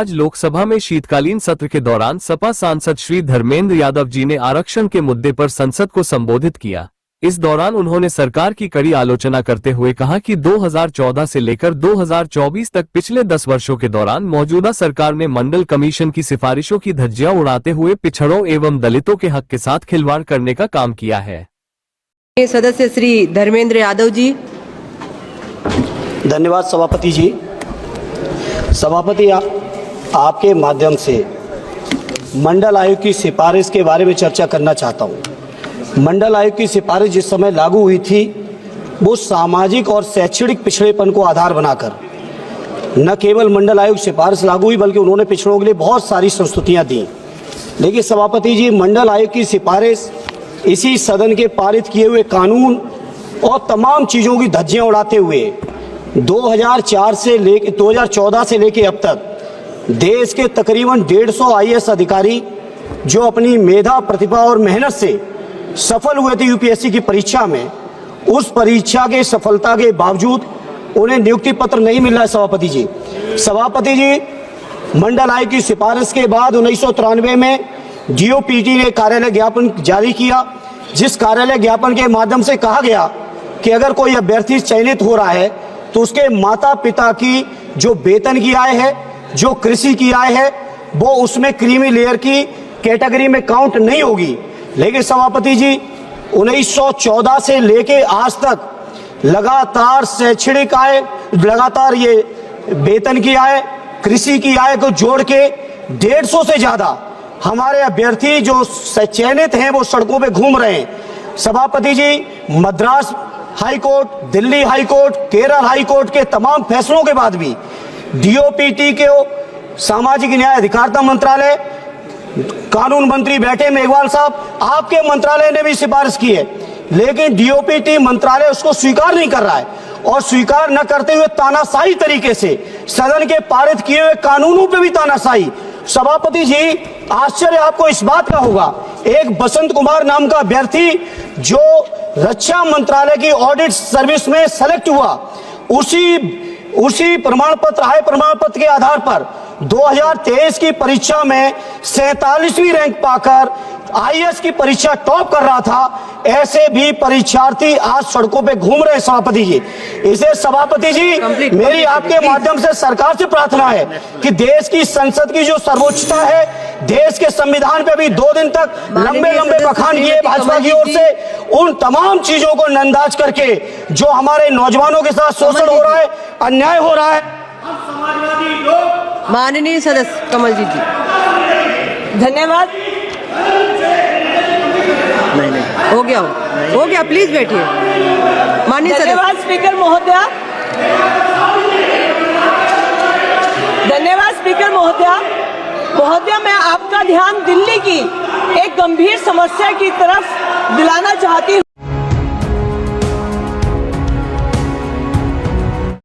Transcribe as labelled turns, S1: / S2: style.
S1: आज लोकसभा में शीतकालीन सत्र के दौरान सपा सांसद श्री धर्मेंद्र यादव जी ने आरक्षण के मुद्दे पर संसद को संबोधित किया। इस दौरान उन्होंने सरकार की कड़ी आलोचना करते हुए कहा कि 2014 से लेकर 2024 तक पिछले 10 वर्षों के दौरान मौजूदा सरकार ने मंडल कमीशन की सिफारिशों की धज्जियां उड़ाते हुए पिछड़ों एवं दलितों के हक के साथ खिलवाड़ करने का काम किया है।
S2: सदस्य श्री धर्मेंद्र यादव जी।
S3: धन्यवाद सभापति जी। सभापति, आपके माध्यम से मंडल आयोग की सिफारिश के बारे में चर्चा करना चाहता हूं। मंडल आयोग की सिफारिश जिस समय लागू हुई थी वो सामाजिक और शैक्षणिक पिछड़ेपन को आधार बनाकर न केवल मंडल आयोग सिफारिश लागू हुई बल्कि उन्होंने पिछड़ों के लिए बहुत सारी संस्तुतियां दी। लेकिन सभापति जी, मंडल आयोग की सिफारिश इसी सदन के पारित किए हुए कानून और तमाम चीज़ों की धज्जियां उड़ाते हुए 2014 से लेके अब तक देश के तकरीबन 150 IAS अधिकारी जो अपनी मेधा, प्रतिभा और मेहनत से सफल हुए थे यूपीएससी की परीक्षा में, उस परीक्षा के सफलता के बावजूद उन्हें नियुक्ति पत्र नहीं मिल रहा है। सभापति जी, मंडल आयोग की सिफारिश के बाद 1993 में DOPT ने कार्यालय ज्ञापन जारी किया, जिस कार्यालय ज्ञापन के माध्यम से कहा गया कि अगर कोई अभ्यर्थी चयनित हो रहा है तो उसके माता पिता की जो वेतन की आय है, जो कृषि की आय है, वो उसमें क्रीमी लेयर की कैटेगरी में काउंट नहीं होगी। लेकिन सभापति जी, 1914 से लेके आज तक लगातार शैक्षणिक आय, लगातार ये वेतन की आय, कृषि की आय को जोड़ के 150 से ज्यादा हमारे अभ्यर्थी जो चयनित हैं वो सड़कों पे घूम रहे हैं। सभापति जी, Madras high court, Delhi high court, Kerala high court के तमाम फैसलों के बाद भी DOPT के सामाजिक न्याय अधिकारिता मंत्रालय, कानून मंत्री बैठे मेघवाल साहब, आपके मंत्रालय ने भी सिफारिश की है, लेकिन DOPT मंत्रालय उसको स्वीकार नहीं कर रहा है और स्वीकार न करते हुए तानाशाही तरीके से सदन के पारित किए हुए कानूनों पे भी तानाशाही। सभापति जी, आश्चर्य आपको इस बात का होगा, एक बसंत कुमार नाम का अभ्यर्थी जो रक्षा मंत्रालय की ऑडिट सर्विस में सेलेक्ट हुआ, उसी प्रमाण पत्र, हाई प्रमाण पत्र के आधार पर 2023 की परीक्षा में 47वीं रैंक पाकर IAS की परीक्षा टॉप कर रहा था। ऐसे भी परीक्षार्थी आज सड़कों पे घूम रहे हैं। सभापति जी, इसे सभापति जी मेरी आपके माध्यम से सरकार से प्रार्थना है कि देश की संसद की जो सर्वोच्चता है, देश के संविधान पे भी 2 दिन तक लंबे बखान किए भाजपा की ओर से, उन तमाम चीजों को नंदाज करके जो हमारे नौजवानों के साथ शोषण हो रहा है, अन्याय हो रहा है।
S2: माननीय सदस्य कमल जी।
S4: धन्यवाद।
S2: नहीं, हो गया, प्लीज बैठिए। माननीय
S4: धन्यवाद स्पीकर महोदया। धन्यवाद स्पीकर महोदया। मैं आपका ध्यान दिल्ली की एक गंभीर समस्या की तरफ दिलाना चाहती हूँ।